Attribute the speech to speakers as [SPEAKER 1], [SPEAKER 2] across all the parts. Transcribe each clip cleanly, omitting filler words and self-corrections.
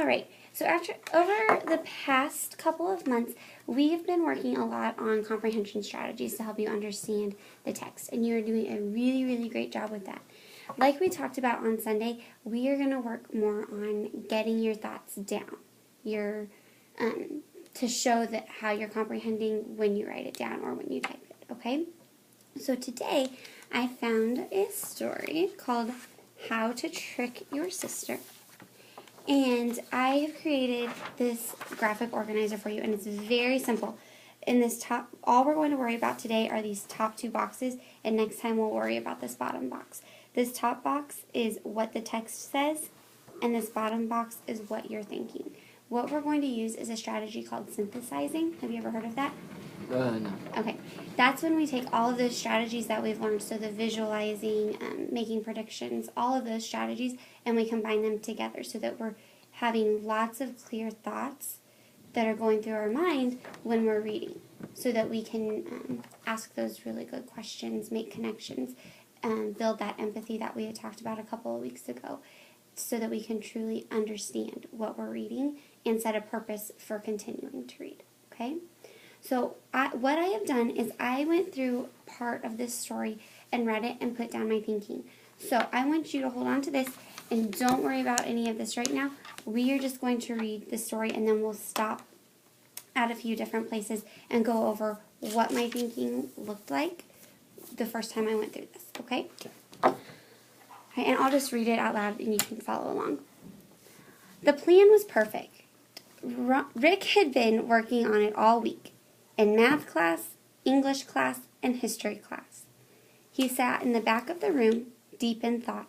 [SPEAKER 1] All right, so over the past couple of months, we've been working a lot on comprehension strategies to help you understand the text, and you're doing a really, really great job with that. Like we talked about on Sunday, we are going to work more on getting your thoughts down, to show that how you're comprehending when you write it down or when you type it, okay? So today, I found a story called How to Trick Your Sister. And I have created this graphic organizer for you, and it's very simple. In this top, all we're going to worry about today are these top two boxes, and next time we'll worry about this bottom box. This top box is what the text says, and this bottom box is what you're thinking. What we're going to use is a strategy called synthesizing. Have you ever heard of that?
[SPEAKER 2] No.
[SPEAKER 1] Okay, that's when we take all of those strategies that we've learned, so the visualizing, making predictions, all of those strategies, and we combine them together so that we're having lots of clear thoughts that are going through our mind when we're reading, so that we can ask those really good questions, make connections, build that empathy that we had talked about a couple of weeks ago, so that we can truly understand what we're reading and set a purpose for continuing to read, okay? So what I have done is I went through part of this story and read it and put down my thinking. So I want you to hold on to this and don't worry about any of this right now. We are just going to read the story, and then we'll stop at a few different places and go over what my thinking looked like the first time I went through this, okay? Okay. And I'll just read it out loud and you can follow along. The plan was perfect. Rick had been working on it all week. In math class, English class, and history class. He sat in the back of the room, deep in thought.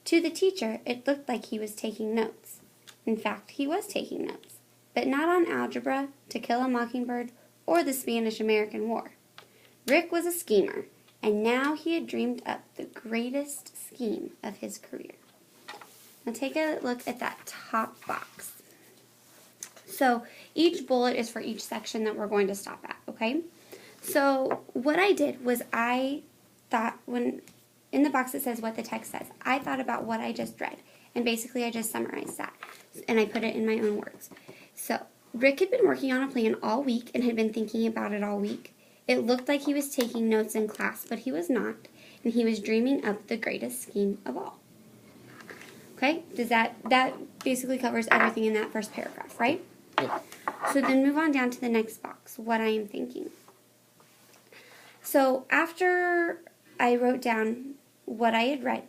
[SPEAKER 1] To the teacher, it looked like he was taking notes. In fact, he was taking notes, but not on algebra, To Kill a Mockingbird, or the Spanish-American War. Rick was a schemer, and now he had dreamed up the greatest scheme of his career. Now take a look at that top box. So each bullet is for each section that we're going to stop at, okay? So what I did was I thought, when in the box it says what the text says, I thought about what I just read, and basically I just summarized that, and I put it in my own words. So Rick had been working on a plan all week and had been thinking about it all week. It looked like he was taking notes in class, but he was not, and he was dreaming up the greatest scheme of all. Okay? That basically covers everything in that first paragraph, right?
[SPEAKER 2] Yeah.
[SPEAKER 1] So then move on down to the next box, what I am thinking. So after I wrote down what I had read,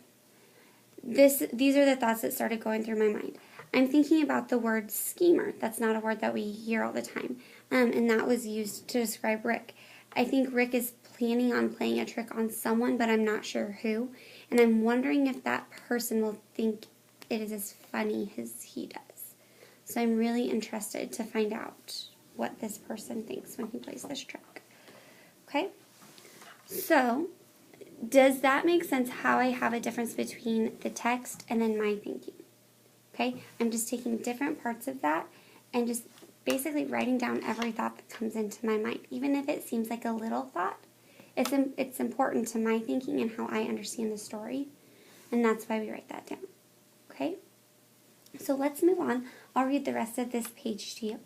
[SPEAKER 1] these are the thoughts that started going through my mind. I'm thinking about the word schemer. That's not a word that we hear all the time. And that was used to describe Rick. I think Rick is planning on playing a trick on someone, but I'm not sure who. And I'm wondering if that person will think it is as funny as he does. So I'm really interested to find out what this person thinks when he plays this trick. Okay? So, does that make sense how I have a difference between the text and then my thinking? Okay? I'm just taking different parts of that and just basically writing down every thought that comes into my mind. Even if it seems like a little thought, it's important to my thinking and how I understand the story. And that's why we write that down. Okay? So let's move on. I'll read the rest of this page to you.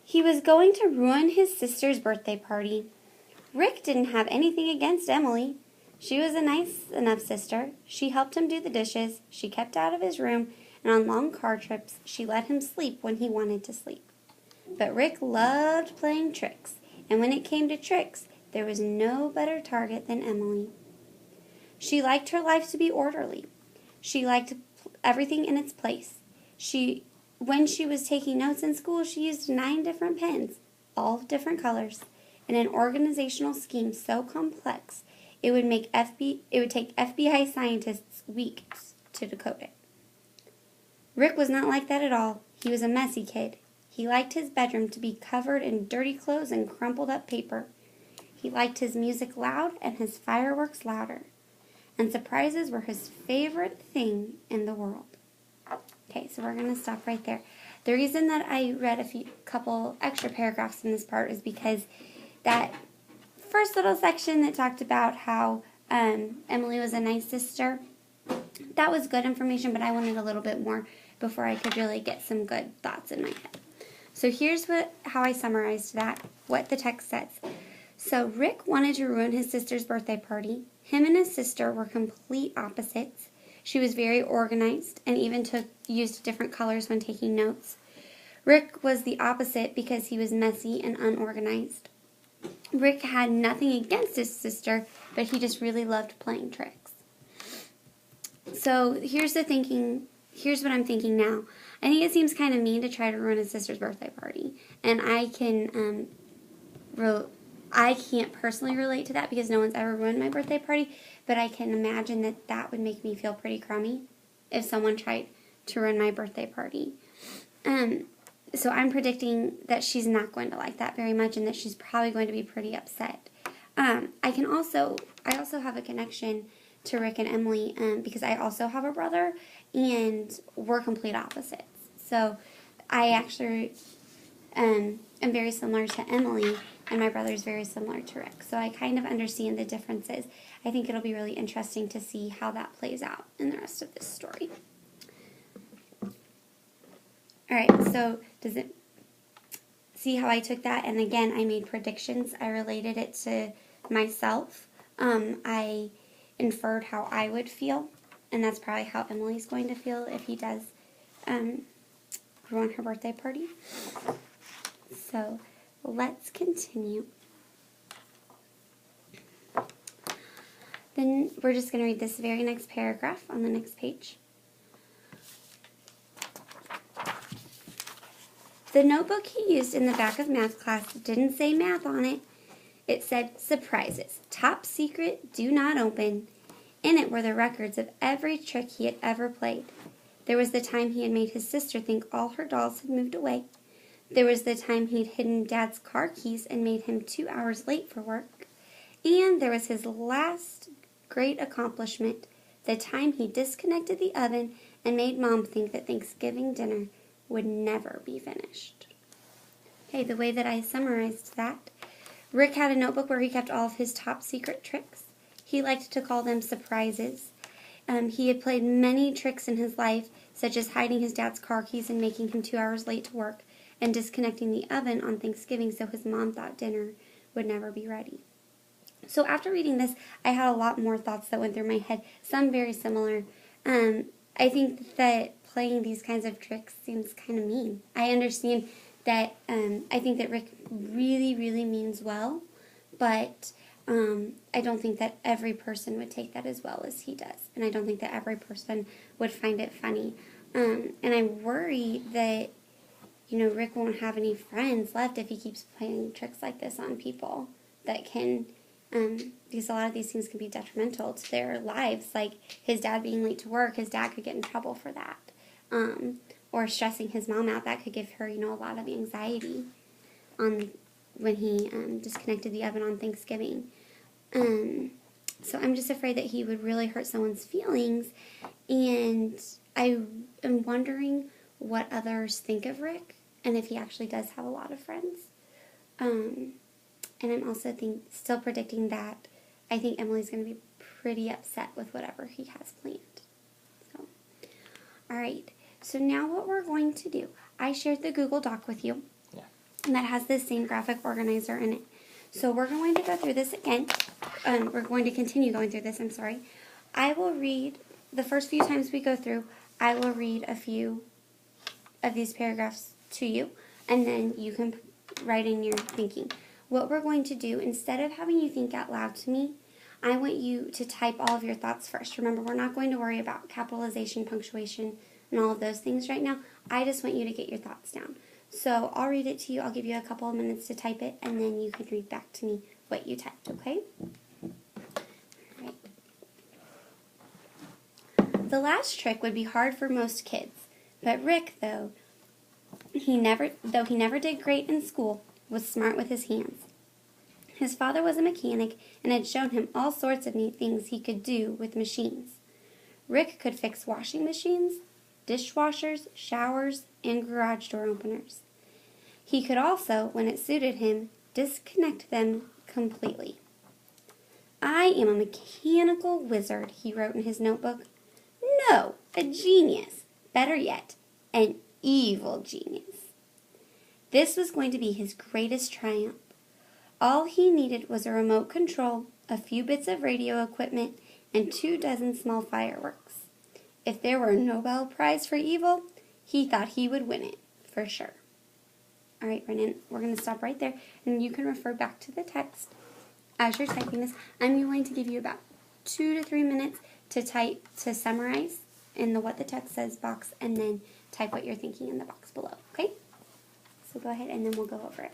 [SPEAKER 1] He was going to ruin his sister's birthday party. Rick didn't have anything against Emily. She was a nice enough sister. She helped him do the dishes. She kept out of his room, and on long car trips, she let him sleep when he wanted to sleep. But Rick loved playing tricks, and when it came to tricks, there was no better target than Emily. She liked her life to be orderly. She liked everything in its place. When she was taking notes in school, she used 9 different pens, all of different colors, and an organizational scheme so complex it would take FBI scientists weeks to decode it. Rick was not like that at all. He was a messy kid. He liked his bedroom to be covered in dirty clothes and crumpled up paper. He liked his music loud and his fireworks louder. And surprises were his favorite thing in the world. Okay, so we're going to stop right there. The reason that I read a couple extra paragraphs in this part is because that first little section that talked about how Emily was a nice sister, that was good information, but I wanted a little bit more before I could really get some good thoughts in my head. So here's how I summarized that, what the text says. So Rick wanted to ruin his sister's birthday party. Him and his sister were complete opposites. She was very organized and even used different colors when taking notes. Rick was the opposite because he was messy and unorganized. Rick had nothing against his sister, but he just really loved playing tricks. So here's what I'm thinking now. I think it seems kind of mean to try to ruin his sister's birthday party. And I can't personally relate to that because no one's ever ruined my birthday party, but I can imagine that would make me feel pretty crummy if someone tried to ruin my birthday party. So I'm predicting that she's not going to like that very much and that she's probably going to be pretty upset. I also have a connection to Rick and Emily because I also have a brother and we're complete opposites. So I actually am very similar to Emily and my brother's very similar to Rick. So I kind of understand the differences. I think it'll be really interesting to see how that plays out in the rest of this story. Alright, so does it see how I took that? And again, I made predictions. I related it to myself. I inferred how I would feel, and that's probably how Emily's going to feel if he does ruin her birthday party. So let's continue. Then we're just going to read this very next paragraph on the next page. The notebook he used in the back of math class didn't say math on it. It said, "Surprises, top secret, do not open." In it were the records of every trick he had ever played. There was the time he had made his sister think all her dolls had moved away. There was the time he'd hidden Dad's car keys and made him 2 hours late for work. And there was his last great accomplishment, the time he disconnected the oven and made Mom think that Thanksgiving dinner would never be finished. Okay, the way that I summarized that, Rick had a notebook where he kept all of his top secret tricks. He liked to call them surprises. He had played many tricks in his life, such as hiding his dad's car keys and making him 2 hours late to work, and disconnecting the oven on Thanksgiving so his mom thought dinner would never be ready. So after reading this, I had a lot more thoughts that went through my head, some very similar. I think that playing these kinds of tricks seems kind of mean. I understand that I think that Rick really, really means well, but I don't think that every person would take that as well as he does. And I don't think that every person would find it funny. And I worry that, Rick won't have any friends left if he keeps playing tricks like this on people that can, because a lot of these things can be detrimental to their lives. Like his dad being late to work, his dad could get in trouble for that. Or stressing his mom out, that could give her, a lot of anxiety when he disconnected the oven on Thanksgiving. So I'm just afraid that he would really hurt someone's feelings, and I am wondering what others think of Rick, and if he actually does have a lot of friends. And I'm also still predicting that I think Emily's going to be pretty upset with whatever he has planned. So, alright, so now what we're going to do, I shared the Google Doc with you. And that has the same graphic organizer in it. So we're going to go through this again. We're going to continue going through this, I will read, the first few times we go through, I will read a few of these paragraphs to you, and then you can write in your thinking. What we're going to do, instead of having you think out loud to me, I want you to type all of your thoughts first. Remember, we're not going to worry about capitalization, punctuation, and all of those things right now. I just want you to get your thoughts down. So I'll read it to you. I'll give you a couple of minutes to type it, and then you can read back to me what you typed, okay? All right. The last trick would be hard for most kids, but Rick, though he never did great in school, was smart with his hands. His father was a mechanic and had shown him all sorts of neat things he could do with machines. Rick could fix washing machines, dishwashers, showers, and garage door openers. He could also, when it suited him, disconnect them completely. "I am a mechanical wizard," he wrote in his notebook. No, a genius. Better yet, an evil genius. This was going to be his greatest triumph. All he needed was a remote control, a few bits of radio equipment, and 24 small fireworks. If there were a Nobel Prize for evil, he thought he would win it, for sure. All right, Brennan, we're going to stop right there, and you can refer back to the text. As you're typing this, I'm going to give you about 2 to 3 minutes to summarize in the what the text says box, and then type what you're thinking in the box below, okay? So go ahead, and then we'll go over it.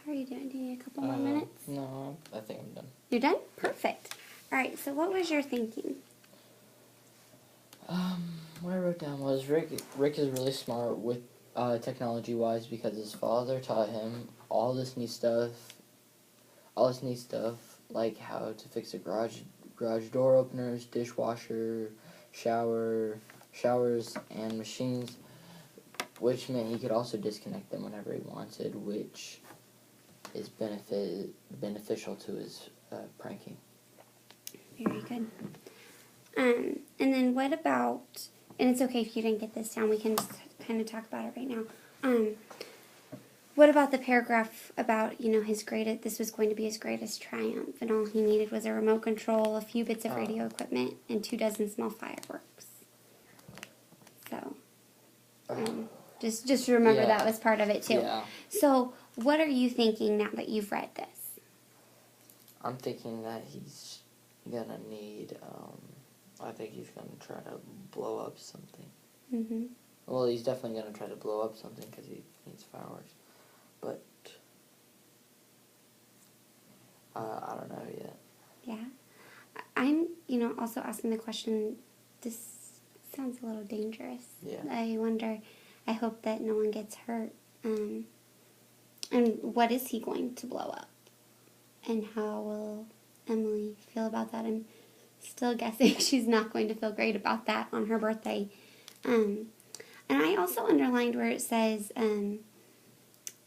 [SPEAKER 1] How are you doing? Do you need a couple more minutes?
[SPEAKER 2] No, I think I'm done.
[SPEAKER 1] You're done? Perfect. All right, so what was your thinking?
[SPEAKER 2] What I wrote down was Rick is really smart with technology-wise because his father taught him all this neat stuff, like how to fix a garage door openers, dishwasher, showers, and machines, which meant he could also disconnect them whenever he wanted, which is beneficial to his pranking.
[SPEAKER 1] Very good. And then what about, and it's okay if you didn't get this down, we can just kind of talk about it right now. What about the paragraph about, this was going to be his greatest triumph, and all he needed was a remote control, a few bits of radio equipment, and 24 small fireworks. So, just remember that was part of it too.
[SPEAKER 2] Yeah.
[SPEAKER 1] So, what are you thinking now that you've read this?
[SPEAKER 2] I'm thinking that he's gonna need, I think he's gonna try to blow up something.
[SPEAKER 1] Mm-hmm.
[SPEAKER 2] Well, he's definitely gonna try to blow up something because he needs fireworks. But I don't know yet.
[SPEAKER 1] Yeah. I'm, also asking the question, this sounds a little dangerous.
[SPEAKER 2] Yeah.
[SPEAKER 1] I wonder, I hope that no one gets hurt. And what is he going to blow up? And how will Emily feel about that? I'm still guessing she's not going to feel great about that on her birthday. And I also underlined where it says, I'm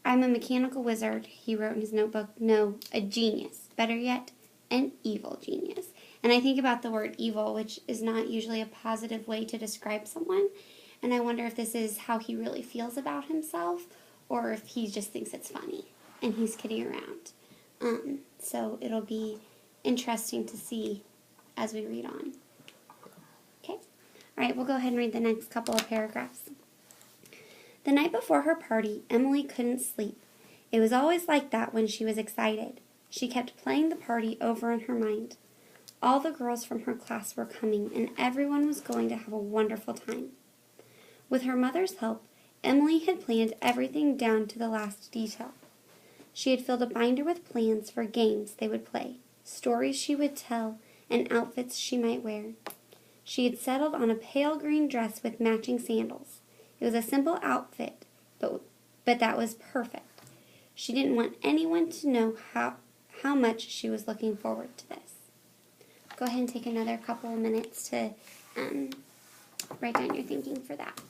[SPEAKER 1] a mechanical wizard, he wrote in his notebook. No, a genius. Better yet, an evil genius. And I think about the word evil, which is not usually a positive way to describe someone. And I wonder if this is how he really feels about himself, or if he just thinks it's funny and he's kidding around. So it'll be interesting to see as we read on. Okay? All right, we'll go ahead and read the next couple of paragraphs. The night before her party, Emily couldn't sleep. It was always like that when she was excited. She kept playing the party over in her mind. All the girls from her class were coming, and everyone was going to have a wonderful time. With her mother's help, Emily had planned everything down to the last detail. She had filled a binder with plans for games they would play, stories she would tell, and outfits she might wear. She had settled on a pale green dress with matching sandals. It was a simple outfit, but that was perfect. She didn't want anyone to know how much she was looking forward to this. Go ahead and take another couple of minutes to write down your thinking for that.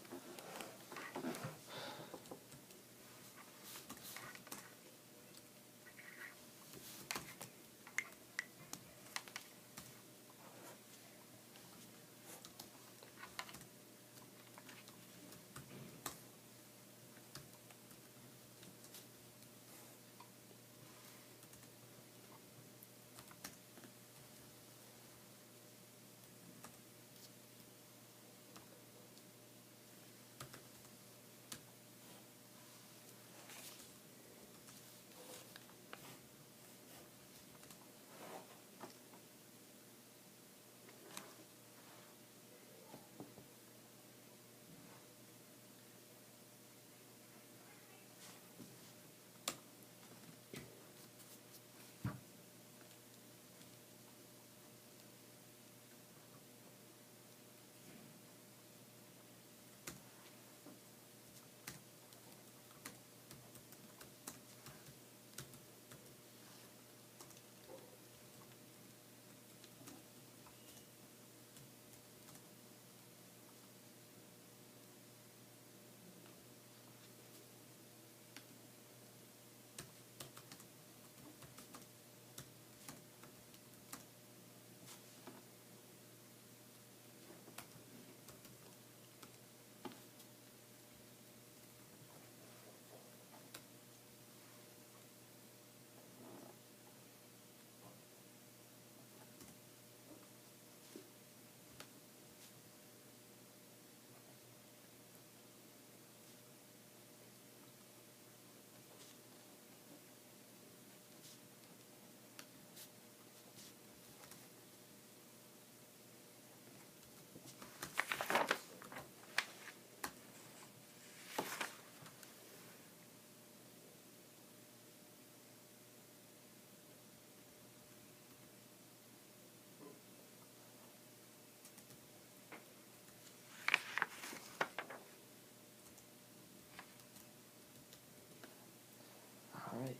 [SPEAKER 2] All right.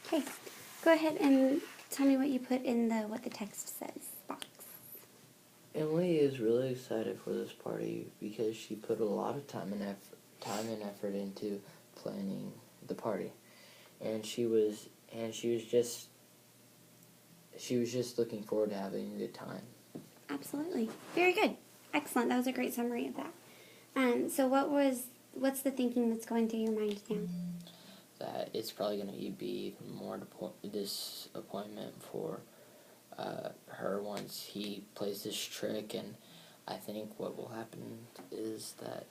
[SPEAKER 1] Okay, go ahead and tell me what you put in what the text says box.
[SPEAKER 2] Emily is really excited for this party because she put a lot of time and effort into planning the party, and she was just looking forward to having a good time.
[SPEAKER 1] Absolutely, very good, excellent. That was a great summary of that. So what's the thinking that's going through your mind now?
[SPEAKER 2] That it's probably going to be even more disappointment for her once he plays this trick, and I think what will happen is that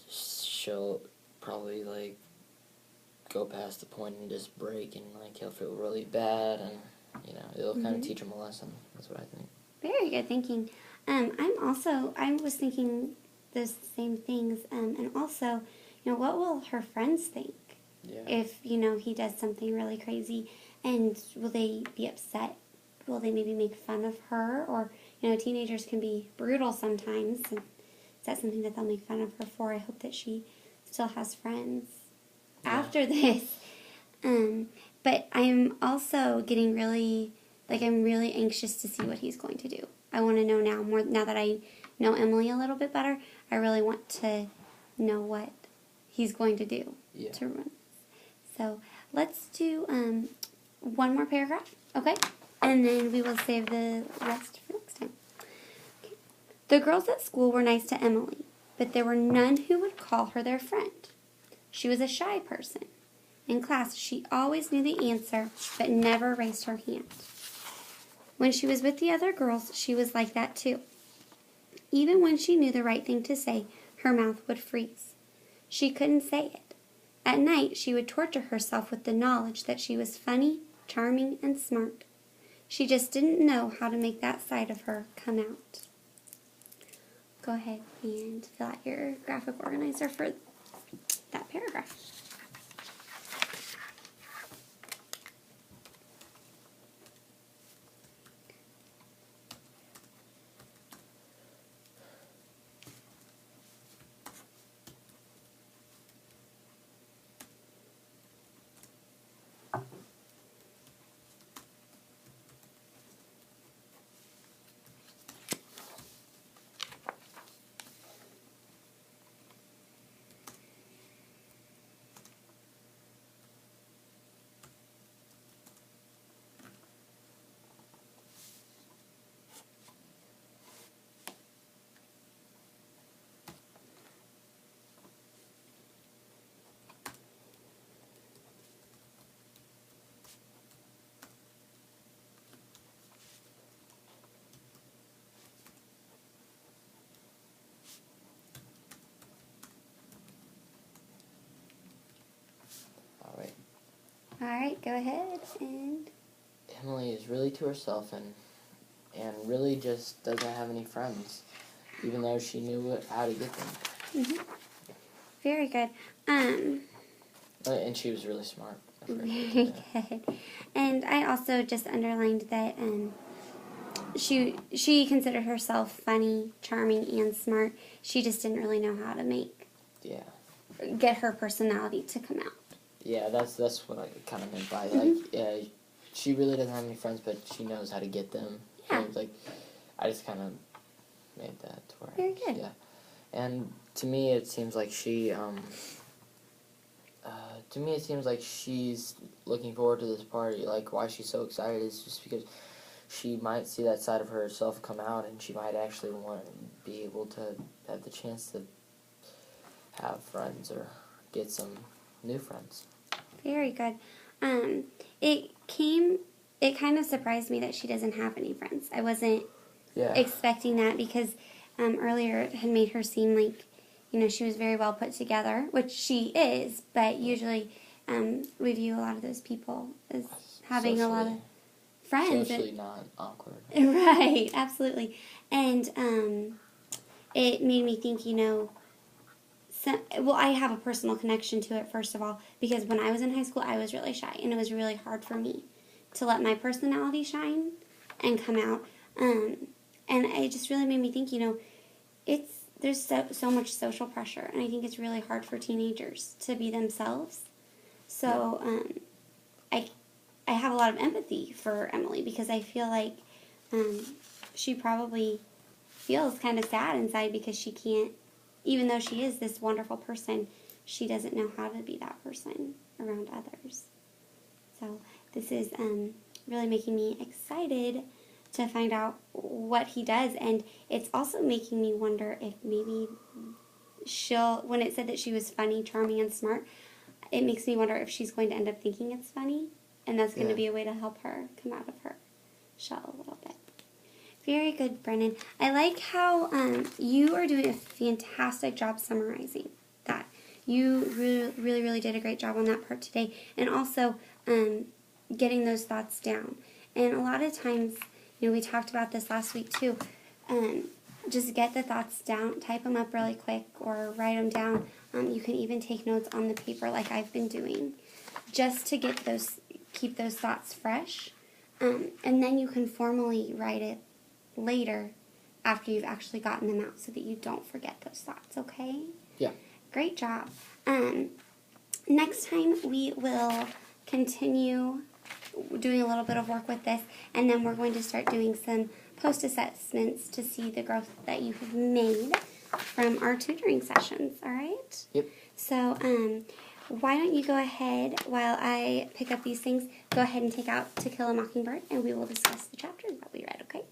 [SPEAKER 2] she'll probably like go past the point and just break, and like he'll feel really bad, and it'll kind of teach him a lesson. That's what I think.
[SPEAKER 1] Very good thinking. I was thinking those same things, and also, what will her friends think?
[SPEAKER 2] Yeah.
[SPEAKER 1] if, he does something really crazy. And will they be upset? Will they maybe make fun of her? Or, teenagers can be brutal sometimes. And is that something that they'll make fun of her for? I hope that she still has friends after this. But I'm also getting really, I'm really anxious to see what he's going to do. I want to know now that I know Emily a little bit better. I really want to know what he's going to do to run. So let's do one more paragraph, okay? And then we will save the rest for next time. Okay. The girls at school were nice to Emily, but there were none who would call her their friend. She was a shy person. In class, she always knew the answer, but never raised her hand. When she was with the other girls, she was like that too. Even when she knew the right thing to say, her mouth would freeze. She couldn't say it. At night, she would torture herself with the knowledge that she was funny, charming, and smart. She just didn't know how to make that side of her come out. Go ahead and fill out your graphic organizer for that paragraph. All right, go ahead and...
[SPEAKER 2] Emily is really to herself and really just doesn't have any friends, even though she knew how to get them.
[SPEAKER 1] Mm-hmm. Very good.
[SPEAKER 2] And she was really smart.
[SPEAKER 1] Very good. And I also just underlined that she considered herself funny, charming, and smart. She just didn't really know how to get her personality to come out.
[SPEAKER 2] Yeah, that's what I kind of meant by she really doesn't have any friends, but she knows how to get them.
[SPEAKER 1] Yeah.
[SPEAKER 2] I just kind of made that to where.
[SPEAKER 1] Very good.
[SPEAKER 2] Yeah, and to me it seems like she's looking forward to this party. Like, why she's so excited is just because she might see that side of herself come out, and she might actually want to be able to have the chance to have friends or get some new friends.
[SPEAKER 1] Very good. It kind of surprised me that she doesn't have any friends. I wasn't expecting that because earlier it had made her seem like, she was very well put together, which she is, but usually we view a lot of those people as having
[SPEAKER 2] socially,
[SPEAKER 1] a lot of friends.
[SPEAKER 2] Socially not awkward.
[SPEAKER 1] Right, absolutely. And it made me think, I have a personal connection to it, first of all, because when I was in high school, I was really shy, and it was really hard for me to let my personality shine and come out. And it just really made me think, there's so much social pressure, and I think it's really hard for teenagers to be themselves. So I have a lot of empathy for Emily because I feel like she probably feels kind of sad inside because she can't, even though she is this wonderful person, she doesn't know how to be that person around others. So this is really making me excited to find out what he does, and it's also making me wonder if maybe when it said that she was funny, charming, and smart, it makes me wonder if she's going to end up thinking it's funny, and that's going to be a way to help her come out of her shell a little bit. Very good, Brennan. I like how you are doing a fantastic job summarizing that. You really did a great job on that part today, and also getting those thoughts down. And a lot of times, we talked about this last week too, just get the thoughts down, type them up really quick, or write them down. You can even take notes on the paper like I've been doing, just to keep those thoughts fresh. And then you can formally write it later after you've actually gotten them out so that you don't forget those thoughts, okay?
[SPEAKER 2] Yeah.
[SPEAKER 1] Great job. Next time we will continue doing a little bit of work with this, and then we're going to start doing some post-assessments to see the growth that you have made from our tutoring sessions, all right?
[SPEAKER 2] Yep.
[SPEAKER 1] So, why don't you go ahead, while I pick up these things, go ahead and take out To Kill a Mockingbird, and we will discuss the chapters that we read, okay?